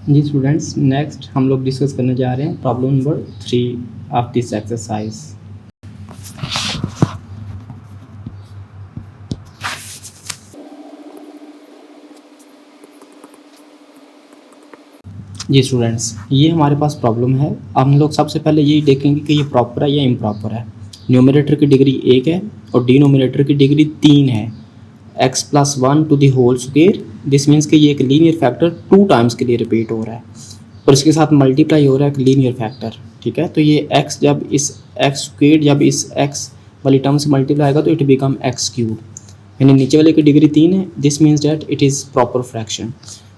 जी students, next हम लोग discuss करने जा रहे हैं problem number 3 of this exercise. जी स्टूडेंट्स, ये हमारे पास प्रॉब्लम है। हम लोग सबसे पहले ये देखेंगे कि ये प्रॉपर है या इम्प्रॉपर है। न्यूमरेटर की डिग्री 1 है और डिनोमिनेटर की डिग्री 3 है। x plus 1 to the whole square, this means कि ये एक लीनियर फैक्टर 2 टाइम्स के लिए रिपीट हो रहा है और इसके साथ मल्टीप्लाई हो रहा है एक लीनियर फैक्टर। ठीक है, तो ये x जब इस x स्क्वायर जब इस x वाली टर्म से मल्टीप्लाई होगा तो इट बिकम x क्यूब, यानी नीचे वाले की डिग्री 3 है। This means that it is proper fraction.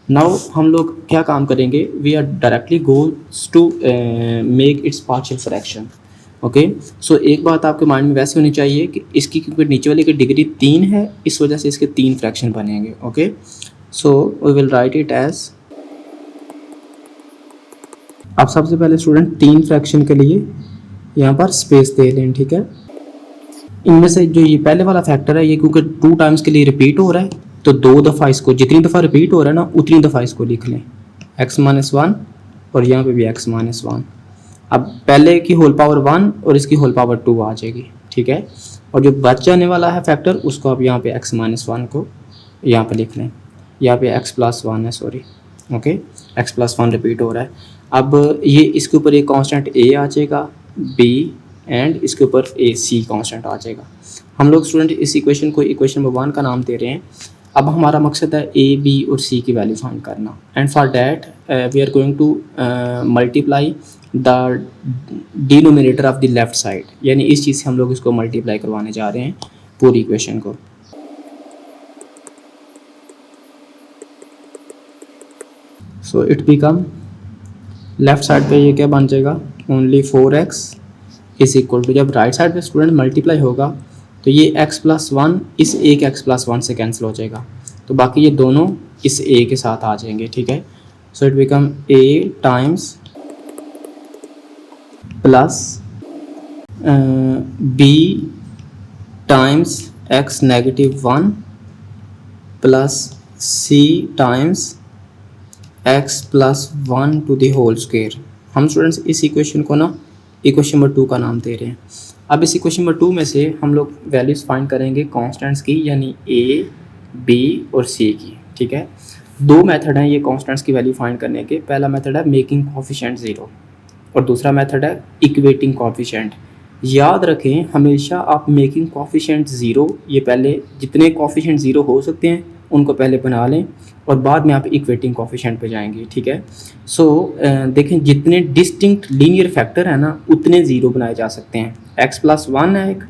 Now हम लोग क्या काम करेंगे, we are directly goals to make its partial fraction. Okay, so एक बात आपके माइंड में वैसे होनी चाहिए कि इसकी क्योंकि नीचे वाले की डिग्री 3 है, इस वजह से इसके 3 फ्रैक्शन बनेंगे। Okay, so we will write it as, अब सबसे पहले स्टूडेंट 3 फ्रैक्शन के लिए यहाँ पर स्पेस दे लें। ठीक है, इनमें से जो ये पहले वाला फैक्टर है ये क्योंकि 2 टाइम्स के लिए रिपीट हो रहा है तो 2 दफ़ा इसको, जितनी दफ़ा रिपीट हो रहा है ना उतनी दफ़ा इसको लिख लें, x-1 और यहाँ पे भी x-1। अब पहले की होल पावर 1 और इसकी होल पावर 2 आ जाएगी। ठीक है, और जो बच जाने वाला है फैक्टर उसको आप यहाँ पे x-1 को यहाँ पे लिख लें, यहाँ पे x प्लस 1 है, sorry. Okay, x plus 1 repeat हो रहा है। अब ये इसके ऊपर एक कांस्टेंट a आ जाएगा, b एंड इसके ऊपर a c कांस्टेंट आ जाएगा। हम लोग स्टूडेंट इस इक्वेशन को इक्वेशन नंबर 1 का नाम दे रहे हैं। अब हमारा मकसद है a, b और c की वैल्यू फाइंड करना, and for that we are going to multiply the denominator of the left side, यानी इस चीज़ से हम लोग इसको मल्टीप्लाई करवाने जा रहे हैं पूरी इक्वेशन को। So it become, left side पे ये क्या बन जाएगा, only 4x is equal to, जब राइट साइड पे स्टूडेंट मल्टीप्लाई होगा तो ये x प्लस 1 इस एक x प्लस 1 से कैंसिल हो जाएगा, तो बाकी ये दोनों इस a के साथ आ जाएंगे। ठीक है, so it become a times plus b times x negative 1 plus c times x plus 1 to the whole square. हम स्टूडेंट्स इस इक्वेशन को ना इक्वेशन नंबर 2 का नाम दे रहे हैं। अब इस इक्वेशन नंबर 2 में से हम लोग वैल्यूज़ फाइंड करेंगे कांस्टेंट्स की, यानी a, b और c की। ठीक है, 2 मेथड हैं ये कांस्टेंट्स की वैल्यू फाइंड करने के। पहला मेथड है मेकिंग कोफिशिएंट 0 और दूसरा मेथड है इक्वेटिंग कोफिशिएंट। याद रखें हमेशा आप मेकिंग कोफिशिएंट 0, ये पहले जितने कोफिशिएंट 0 हो सकते हैं उनको पहले बना लें और बाद में आप इक्वेटिंग कोफिशिएंट पे जाएंगे। ठीक है, सो देखें जितने डिस्टिंक्ट लीनियर फैक्टर है ना उतने 0 बनाए जा सकते हैं। x प्लस 1 है एक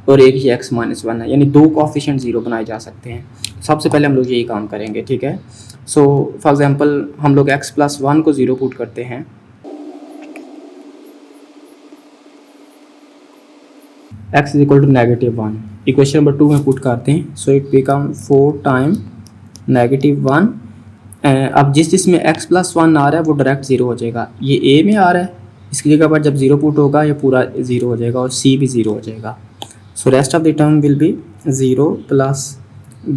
और एक ही x माइनस 1 है, यानी 2 कोफिशिएंट 0 बनाए जा सकते हैं। सबसे पहले हम लोग यही काम करेंगे। ठीक है, सो फॉर एग्जांपल हम लोग x प्लस 1 को 0 पुट करते हैं, x is equal to negative 1, equation number 2 में पुट करते हैं। So it become 4 time negative 1। अब जिसमें x प्लस 1 आ रहा है वो डायरेक्ट 0 हो जाएगा, ये a में आ रहा है, इसकी जगह पर जब 0 पुट होगा ये पूरा 0 हो जाएगा और c भी 0 हो जाएगा। So rest of the term will be 0 plus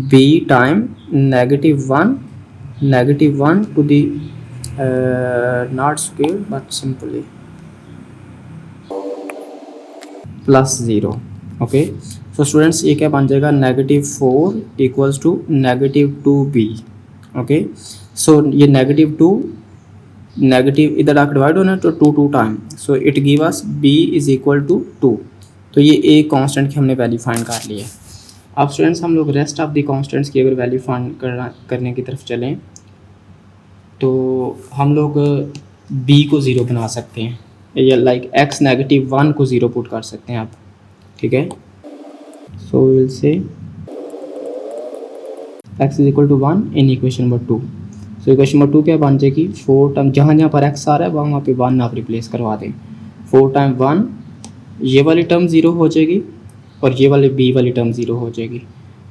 b time negative 1 to the not square but simply plus 0। Okay, so students ये क्या बन जाएगा, negative 4 equals to negative 2b। Okay, so ये नेगेटिव 2 नेगेटिव इधर आकर डिवाइड होना तो 2 time, so it give us b is equal to 2। तो ये एक कांस्टेंट की हमने वैल्यू फाइंड कर ली है। अब स्टूडेंट्स हम लोग रेस्ट ऑफ द कांस्टेंट्स की अगर वैल्यू फाइंड करने की तरफ चलें तो हम लोग b को 0 बना सकते हैं, या लाइक x नेगेटिव 1 को 0 पुट कर सकते हैं आप। ठीक है, so will say x is equal to 1 in equation number 2। So equation number 2 क्या बन जाएगी, 4 टाइम जहाँ पर x आ रहा है वहाँ पे 1 आप रिप्लेस करवा दें, 4 टाइम 1 ये वाली टर्म 0 हो जाएगी और ये वाली b वाली टर्म 0 हो जाएगी।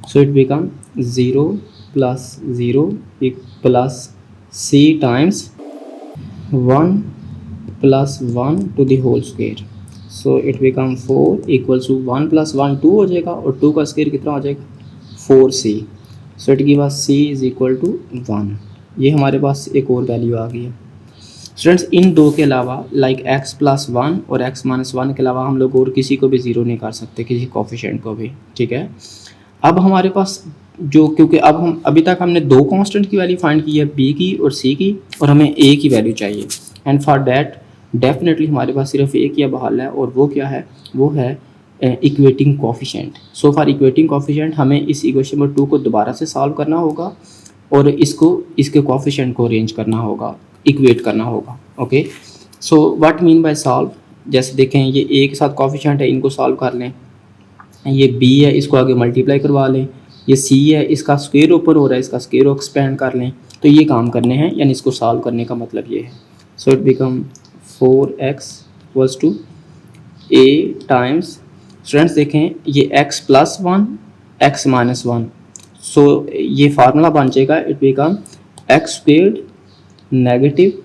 So it become 0 plus 0 plus c times 1 plus 1 to the whole square. So it become 4 equals to 1 plus 1 2 हो जाएगा और 2 का स्क्वायर कितना हो जाएगा, 4c। So it give us c is equal to 1। ये हमारे पास एक और वैल्यू आ गई है। स्टूडेंट्स इन दो के अलावा लाइक एक्स प्लस वन और एक्स माइनस वन के अलावा हम लोग और किसी को भी ज़ीरो नहीं कर सकते, किसी कोफिशिएंट को भी, ठीक है। अब हमारे पास जो, क्योंकि अब हम अभी तक हमने दो कांस्टेंट की वैल्यू फाइंड की है, बी की और सी की, और हमें ए की वैल्यू चाहिए, एंड फॉर दैट डेफिनेटली हमारे पास सिर्फ एक ही अब हल है, और वो क्या है, वो है equating coefficient. So for equating coefficient हमें इस इक्वेशन नंबर 2 को दोबारा से सॉल्व करना होगा और इसको, इसके कोफिशिएंट को अरेंज करना होगा, इक्वेट करना होगा। Okay, so what mean bye solve, जैसे देखें ये ए के साथ कोफिशिएंट है, इनको सॉल्व कर लें, ये बी है इसको आगे मल्टीप्लाई करवा लें, ये सी है इसका स्क्वायर ऊपर हो रहा है, इसका स्क्वायर एक्सपेंड कर लें, तो ये काम करने हैं, यानी इसको सॉल्व करने का मतलब ये है। So it become 4x equals to A times, students देखें ये x plus one X minus one, so ये फार्मूला बन जाएगा, it become X squared negative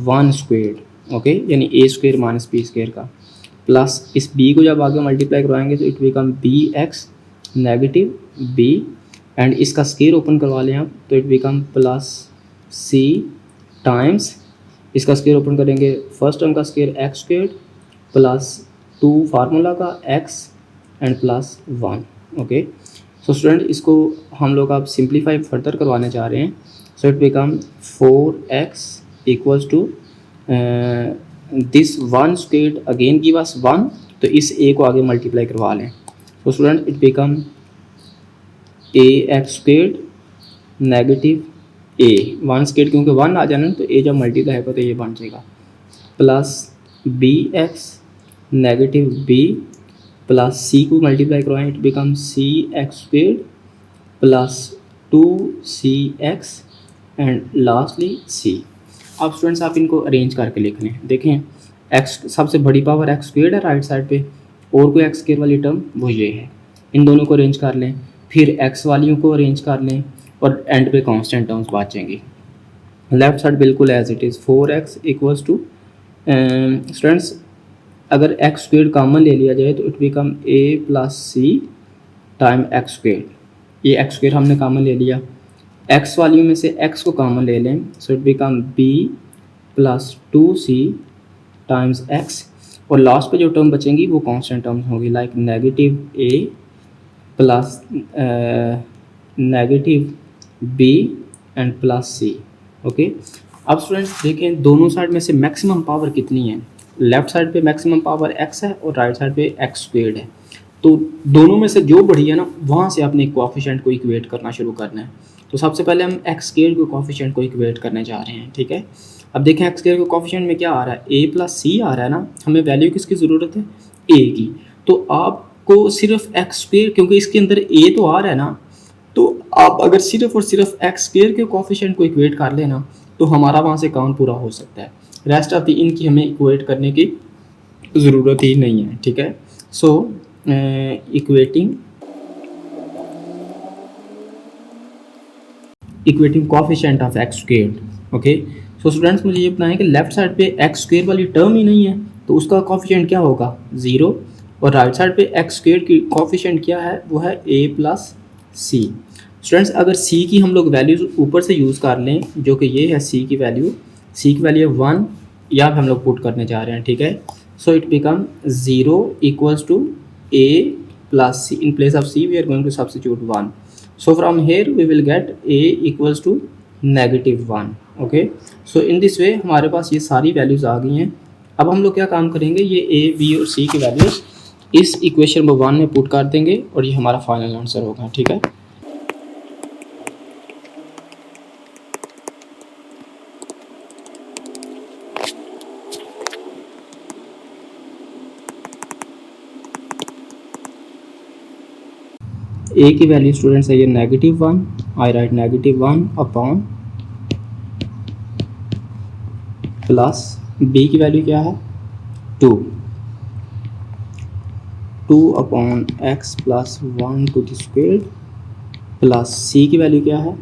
one squared, okay, यानी A square minus B square का, प्लस इस b को जब आगे मल्टीप्लाई करवाएंगे तो it become B X negative b, and इसका स्क्वायर ओपन करवा लें आप तो it become plus c times, इसका स्क्वायर ओपन करेंगे, फर्स्ट टर्म का square x squared plus 2 formula का x and plus 1, okay. So student इसको हम लोग अब सिंप्लीफाई फर्दर करवाने जा रहे हैं, so it become 4x equals to this one squared again give us 1, तो इस a को आगे मल्टीप्लाई करवा लें, तो student it become a x squared negative A, one squared क्योंकि 1 आ जाना तो a जब मल्टीप्लाई होगा तो ये बन जाएगा, plus B X negative B plus C को मल्टीप्लाई करवाएं, it become C X squared plus 2cx and lastly c। अब स्टूडेंट्स आप इनको अरेंज करके लिख लें, देखें x सबसे बड़ी पावर एक्स स्क्वेयर्ड है राइट साइड पे, और कोई एक्स स्क्वेयर वाली टर्म वो ये है, इन दोनों को अरेंज कर लें, फिर x वालियों को अरेंज कर लें, और एंड पे कांस्टेंट टर्म्स बचेंगी। लेफ्ट साइड बिल्कुल as it is 4x equals to, students अगर एक्स स्क्वेयर कॉमन ले लिया जाए तो it become a plus C time x square, ये एक्स स्क्वेयर हमने कॉमन ले लिया, x वाली में से x को कॉमन ले लें, सो it become b plus 2c times x, और लास्ट पे जो टर्म बचेंगी वो कांस्टेंट टर्म्स होंगी, like negative a plus negative b and plus c, okay. अब स्टूडेंट्स देखें दोनों साइड में से मैक्सिमम पावर कितनी है, लेफ्ट साइड पे मैक्सिमम पावर x है और राइट साइड पे x स्क्वेयर्ड है, तो दोनों में से जो बढ़ी है ना वहाँ से आपने कोएफिशिएंट को इक्वेट करना शुरू करना है। तो सबसे पहले हम एक्स स्क्वेयर के कोएफिशिएंट को इक्वेट करने जा रहे हैं, ठीक है। अब देखें एक्स स्क्वेयर के कोएफिशिएंट में क्या आ रहा है, a प्लस सी आ रहा है ना, हमें वैल्यू किसकी ज़रूरत है, a की, तो आपको सिर्फ एक्स स्क्वेयर, क्योंकि इसके अंदर a तो आ रहा है ना, तो आप अगर सिर्फ और सिर्फ एक्स स्क्वेयर के कोएफिशिएंट को इक्वेट कर लेना तो हमारा वहाँ से काम पूरा हो सकता है, रेस्ट ऑफ द इनकी हमें इक्वेट करने की ज़रूरत ही नहीं है, ठीक है। So equating coefficient of X squared, okay. So students मुझे ये बताएं कि लेफ्ट साइड पे एक्स स्क्वेयर वाली टर्म ही नहीं है तो उसका कोएफिशिएंट क्या होगा 0, और राइट साइड पे एक्स स्क्वेयर की कोएफिशिएंट क्या है, वो है a प्लस सी। स्टूडेंट्स अगर c की हम लोग वैल्यूज ऊपर से यूज़ कर लें, जो कि ये है c की वैल्यू, c की वैल्यू है 1, यहाँ पे हम लोग पुट करने जा रहे हैं, ठीक है। So it become 0 equals to a plus c, in place of c we are going to substitute 1, so from here we will get a equals to -1, okay। so in this way हमारे पास ये सारी values आ गई हैं। अब हम लोग क्या काम करेंगे, ये a b और c की वैल्यूज़ इस इक्वेशन नंबर 1 में पुट कर देंगे और ये हमारा फाइनल आंसर होगा, ठीक है। a की वैल्यू स्टूडेंट्स है ये -1, I write -1 upon plus b की वैल्यू क्या है 2 upon x plus 1 to the square plus c की वैल्यू क्या है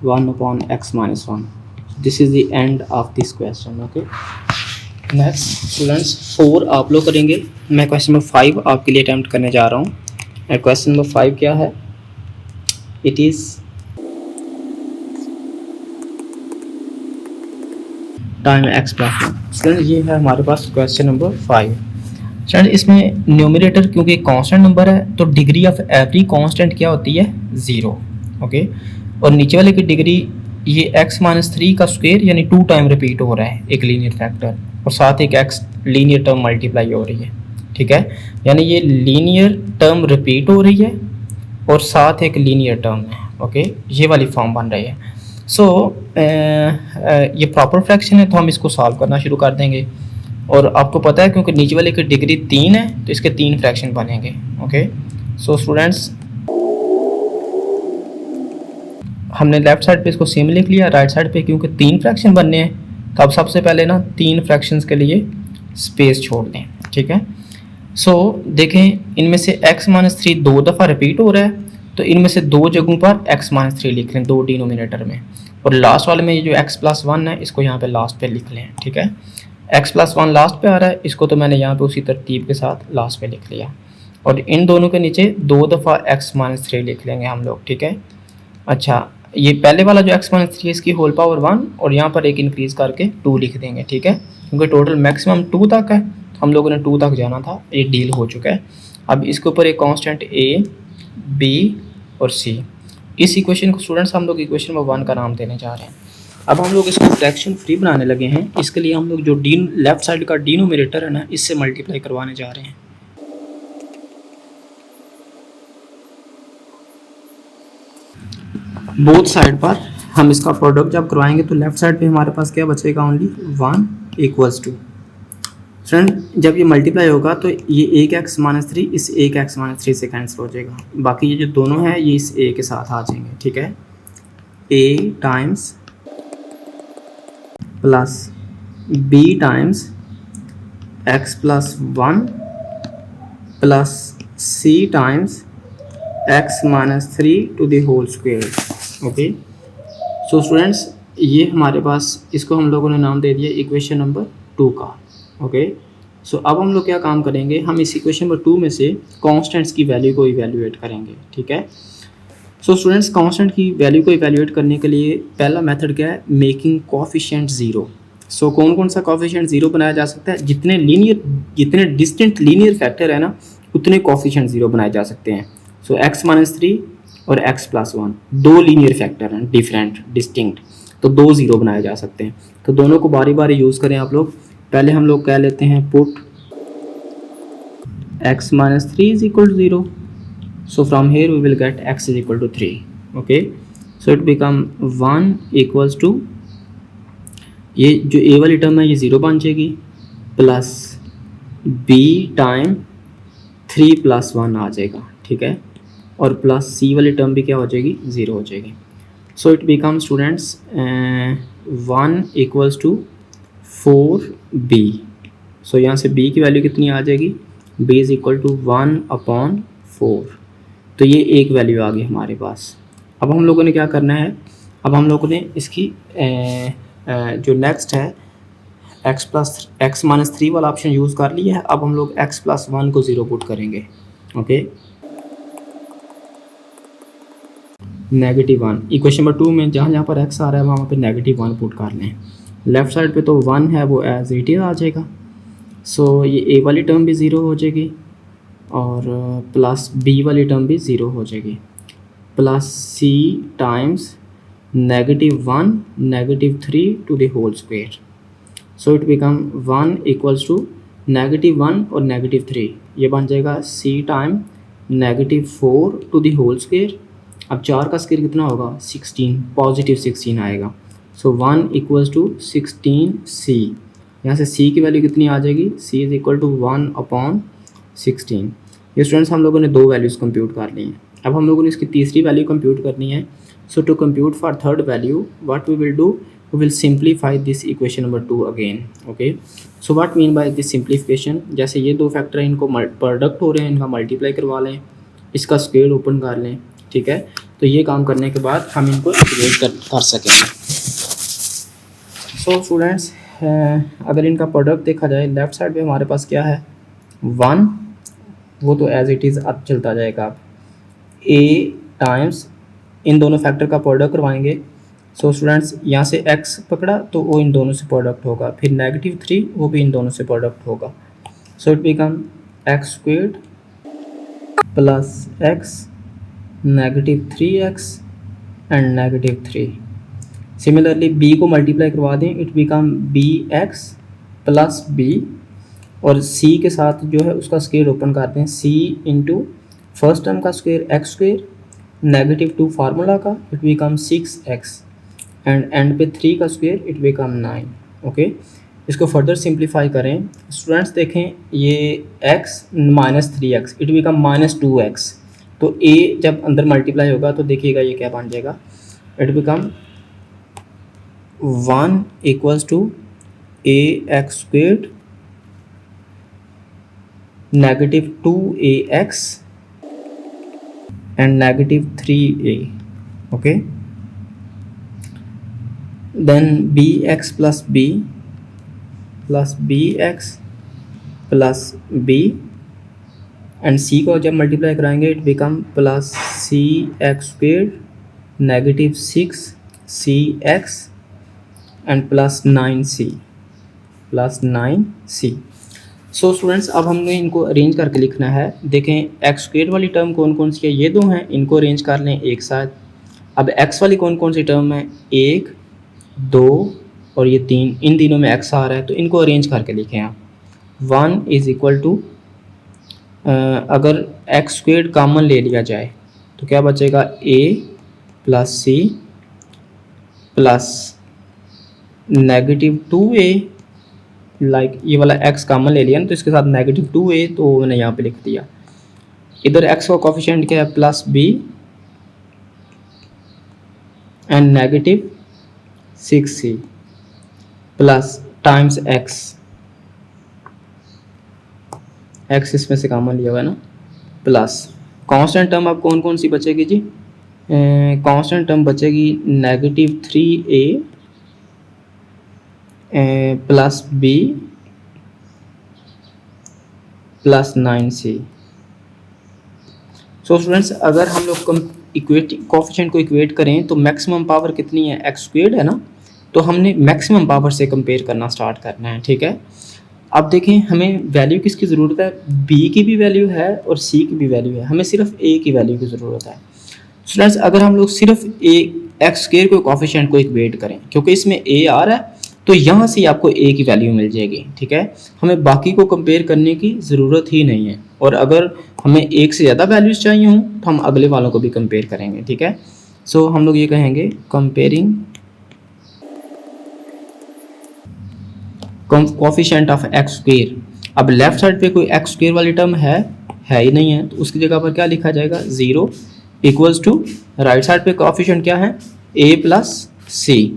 1 upon x minus 1। This is the end of this question, okay. Next students 4 आप लोग करेंगे, मैं क्वेश्चन नंबर 5 आपके लिए अटैम्प्ट करने जा रहा हूँ। क्वेश्चन नंबर 5 क्या है, it is time x plus one. Student ये है हमारे पास क्वेश्चन नंबर 5। स्टूडेंट इसमें न्यूमरेटर क्योंकि कांस्टेंट नंबर है तो डिग्री ऑफ एवरी कांस्टेंट क्या होती है 0। ओके, और नीचे वाले की डिग्री ये x माइनस 3 का स्क्वायर यानी 2 टाइम रिपीट हो रहा है एक लीनियर फैक्टर, और साथ एक x लीनियर टर्म मल्टीप्लाई हो रही है। ठीक है, यानी ये लीनियर टर्म रिपीट हो रही है और साथ एक लीनियर टर्म है। ओके, ये वाली फॉर्म बन रही है। सो ये प्रॉपर फ्रैक्शन है तो हम इसको सॉल्व करना शुरू कर देंगे। और आपको पता है क्योंकि नीचे वाले की डिग्री 3 है तो इसके 3 फ्रैक्शन बनेंगे। ओके, सो स्टूडेंट्स हमने लेफ्ट साइड पे इसको सेम लिख लिया, राइट साइड पे क्योंकि 3 फ्रैक्शन बनने हैं तो अब सबसे पहले ना 3 फ्रैक्शंस के लिए स्पेस छोड़ दें। ठीक है, सो देखें इनमें से x माइनस 3 2 दफ़ा रिपीट हो रहा है तो इनमें से 2 जगहों पर x माइनस 3 लिख लें, 2 डिनोमिनेटर में, और लास्ट वाले में ये जो x प्लस 1 है इसको यहाँ पे लास्ट पे लिख लें। ठीक है, x प्लस 1 लास्ट पे आ रहा है, इसको तो मैंने यहाँ पे उसी तरतीब के साथ लास्ट पे लिख लिया, और इन दोनों के नीचे 2 दफ़ा x माइनस 3 लिख लेंगे हम लोग। ठीक है, अच्छा ये पहले वाला जो x माइनस 3 है इसकी होल पावर 1 और यहाँ पर एक इंक्रीज़ करके 2 लिख देंगे। ठीक है, क्योंकि टोटल मैक्सिमम 2 तक है, हम लोगों ने 2 तक जाना था, ये डील हो चुका है। अब इसके ऊपर एक कांस्टेंट a, b और c, इस इक्वेशन को स्टूडेंट्स हम लोग इक्वेशन नंबर 1 का नाम देने जा रहे हैं। अब हम लोग इसको फ्रैक्शन फ्री बनाने लगे हैं, इसके लिए हम लोग जो लेफ्ट साइड का डिनोमिनेटर है ना इससे मल्टीप्लाई करवाने जा रहे हैं। बोथ साइड पर हम इसका प्रोडक्ट जब करवाएंगे तो लेफ्ट साइड पे हमारे पास क्या बचेगा, ओनली 1 इक्वल्स टू। फ्रेंड जब ये मल्टीप्लाई होगा तो ये एक x माइनस 3 इस एक x माइनस 3 से कैंसिल हो जाएगा, बाकी ये जो दोनों हैं ये इस a के साथ आ जाएंगे। ठीक है, a times plus b times x plus 1 plus c times x minus 3 to the whole square. Okay, so students ये हमारे पास इसको हम लोगों ने नाम दे दिया इक्वेशन नंबर 2 का। ओके, सो अब हम लोग क्या काम करेंगे, हम इस इक्वेशन नंबर 2 में से कांस्टेंट्स की वैल्यू को इवैल्यूएट करेंगे। ठीक है, सो स्टूडेंट्स कांस्टेंट की वैल्यू को इवैल्यूएट करने के लिए पहला मेथड क्या है, मेकिंग कोएफिशिएंट 0। सो कौन कौन सा कोएफिशिएंट 0 बनाया जा सकता है, जितने डिस्टिंक्ट लीनियर फैक्टर है ना उतने कोएफिशिएंट 0 बनाए जा सकते हैं। सो x माइनस 3 और x प्लस 1 2 लीनियर फैक्टर हैं डिफरेंट डिस्टिंक्ट, तो 2 0 बनाए जा सकते हैं। तो दोनों को बारी बारी यूज़ करें आप लोग। पहले हम लोग कह लेते हैं put x minus 3 is equal to 0. So from here we will get x is equal to 3. Okay, so it become 1 equals to, ये जो a वाली टर्म है ये 0 बन जाएगी, प्लस b टाइम 3 प्लस 1 आ जाएगा। ठीक है, और प्लस c वाली टर्म भी क्या हो जाएगी, 0 हो जाएगी। So it become students 1 equals to 4b। सो यहाँ से b की वैल्यू कितनी आ जाएगी, b इज़ इक्वल टू 1/4। तो ये एक वैल्यू आ गई हमारे पास। अब हम लोगों ने क्या करना है, अब हम लोगों ने इसकी जो नेक्स्ट है x माइनस 3 वाला ऑप्शन यूज़ कर लिया है। अब हम लोग x प्लस 1 को 0 पुट करेंगे। ओके, -1 इक्वेशन नंबर 2 में जहाँ पर x आ रहा है वहाँ पे -1 पुट कर लें। लेफ़्ट साइड पे तो 1 है वो एज इट इज़ आ जाएगा। सो ये a वाली टर्म भी 0 हो जाएगी और प्लस b वाली टर्म भी 0 हो जाएगी, plus c times -1 -3 to the whole square. So it become 1 equals to -1 और -3, ये बन जाएगा c time -4 to the whole square. अब 4 का स्क्वायर कितना होगा, 16, पॉजिटिव 16 आएगा। सो 1 इक्वल्स टू 16c, यहाँ से c की वैल्यू कितनी आ जाएगी, c इज़ इक्वल टू 1/16। ये स्टूडेंट्स हम लोगों ने 2 वैल्यूज़ कंप्यूट कर ली हैं। अब हम लोगों ने इसकी तीसरी वैल्यू कंप्यूट करनी है। So to compute for third value what we will do, we will simplify this equation number 2 again. Okay, so what mean by this simplification, जैसे ये 2 फैक्टर हैं इनको प्रोडक्ट हो रहे हैं, इनका मल्टीप्लाई करवा लें, इसका स्क्वायर ओपन कर लें। ठीक है, तो ये काम करने के बाद हम इनको इंटीग्रेट कर सकेंगे। सो स्टूडेंट्स अगर इनका प्रोडक्ट देखा जाए, लेफ़्ट साइड पे हमारे पास क्या है 1, वो तो एज इट इज़ अब चलता जाएगा। अब a टाइम्स इन दोनों फैक्टर का प्रोडक्ट करवाएंगे। सो स्टूडेंट्स यहाँ से x पकड़ा तो वो इन दोनों से प्रोडक्ट होगा, फिर -3 वो भी इन दोनों से प्रोडक्ट होगा। सो it become x² plus x -3x and -3। Similarly b को मल्टीप्लाई करवा दें, it become bx plus b, और c के साथ जो है उसका स्क्वायर ओपन करते हैं, c इंटू फर्स्ट टर्म का स्क्वायर x², -2 फार्मूला का, it become 6x and and पे 3 का स्क्वायर, इट बिकम 9। ओके, इसको फर्दर सिंप्लीफाई करें स्टूडेंट्स, देखें ये x -3x, it become -2x। तो a जब अंदर मल्टीप्लाई होगा तो देखिएगा ये क्या बन जाएगा, it become 1 equals to ax² -2ax and -3a. okay, then bx plus b plus bx plus b and c को जब मल्टीप्लाई कराएंगे it become plus cx² -6cx and plus 9c। So students अब हमने इनको अरेंज करके लिखना है। देखें x² वाली टर्म कौन कौन सी है, ये दो हैं, इनको अरेंज कर लें एक साथ। अब x वाली कौन कौन सी टर्म है, 1 2 और ये 3, इन तीनों में x आ रहा है तो इनको अरेंज करके लिखें आप। 1 इज़ इक्वल टू, अगर x² कॉमन ले लिया जाए तो क्या बचेगा, a plus c plus -2a, like ये वाला x कॉमन ले लिया ना तो इसके साथ -2a, तो मैंने यहाँ पे लिख दिया। इधर x का कोफिशिएंट क्या है, plus b and -6c plus times x इसमें से कॉमन लिया हुआ है ना, प्लस कांस्टेंट टर्म अब कौन कौन सी बचेगी जी, कांस्टेंट टर्म बचेगी -3a plus b plus 9c। So students अगर हम लोग कोफिशिएंट को इक्वेट करें तो मैक्सिमम पावर कितनी है, x² है ना, तो हमने मैक्सिमम पावर से कंपेयर करना स्टार्ट करना है। ठीक है, अब देखें हमें वैल्यू किसकी ज़रूरत है, b की भी वैल्यू है और c की भी वैल्यू है, हमें सिर्फ a की वैल्यू की ज़रूरत है। स्टूडेंट्स अगर हम लोग सिर्फ x² को कोफिशिएंट को इक्वेट करें, क्योंकि इसमें a आ रहा है तो यहाँ से आपको a की वैल्यू मिल जाएगी। ठीक है, हमें बाकी को कंपेयर करने की ज़रूरत ही नहीं है, और अगर हमें एक से ज़्यादा वैल्यूज़ चाहिए हों तो हम अगले वालों को भी कंपेयर करेंगे। ठीक है, सो हम लोग ये कहेंगे कंपेयरिंग कोफिशिएंट ऑफ x²। अब लेफ्ट साइड पे कोई x² वाली टर्म है ही नहीं है, तो उसकी जगह पर क्या लिखा जाएगा, 0 इक्वल्स टू, राइट साइड पे कोफिशिएंट क्या है, a प्लस c।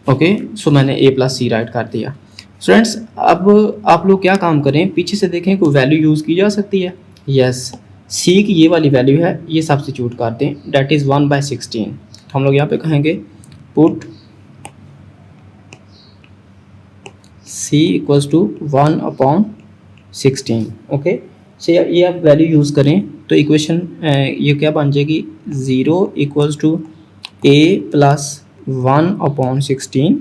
ओके, सो मैंने a प्लस c राइट कर दिया। स्टूडेंट्स अब आप लोग क्या काम करें, पीछे से देखें कोई वैल्यू यूज़ की जा सकती है, यस, c की ये वाली वैल्यू है, ये सब्स्टिट्यूट कर दें, डेट इज़ 1/16। तो हम लोग यहाँ पे कहेंगे put c equals to 1/16। Okay, so ये आप वैल्यू यूज़ करें तो इक्वेशन ये क्या बन जाएगी, 0 इक्वल्स टू a प्लस 1/16।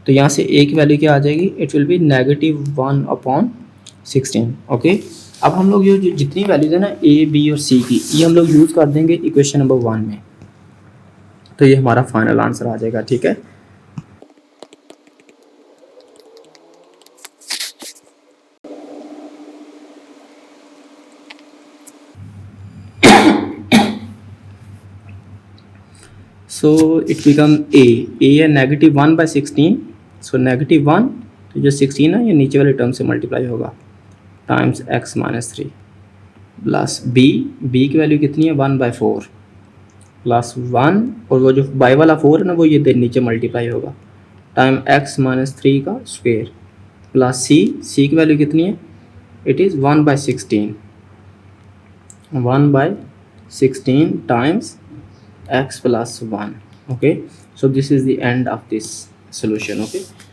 तो यहाँ से a की वैल्यू क्या आ जाएगी, इट विल बी -1/16। ओके, अब हम लोग ये जितनी वैल्यूज है ना a b और c की, ये हम लोग यूज़ कर देंगे इक्वेशन नंबर 1 में, तो ये हमारा फाइनल आंसर आ जाएगा। ठीक है, सो इट बिकम a है -1/16, सो -1, तो जो 16 है ये नीचे वाले टर्म से मल्टीप्लाई होगा टाइम्स x -3 प्लस b की वैल्यू कितनी है, 1/4 प्लस 1, और वो जो बाई वाला 4 है ना वो ये नीचे मल्टीप्लाई होगा टाइम x -3 का स्क्वायर प्लस c की वैल्यू कितनी है, it is 1/16 times x plus 1. Okay, so this is the end of this solution. Okay.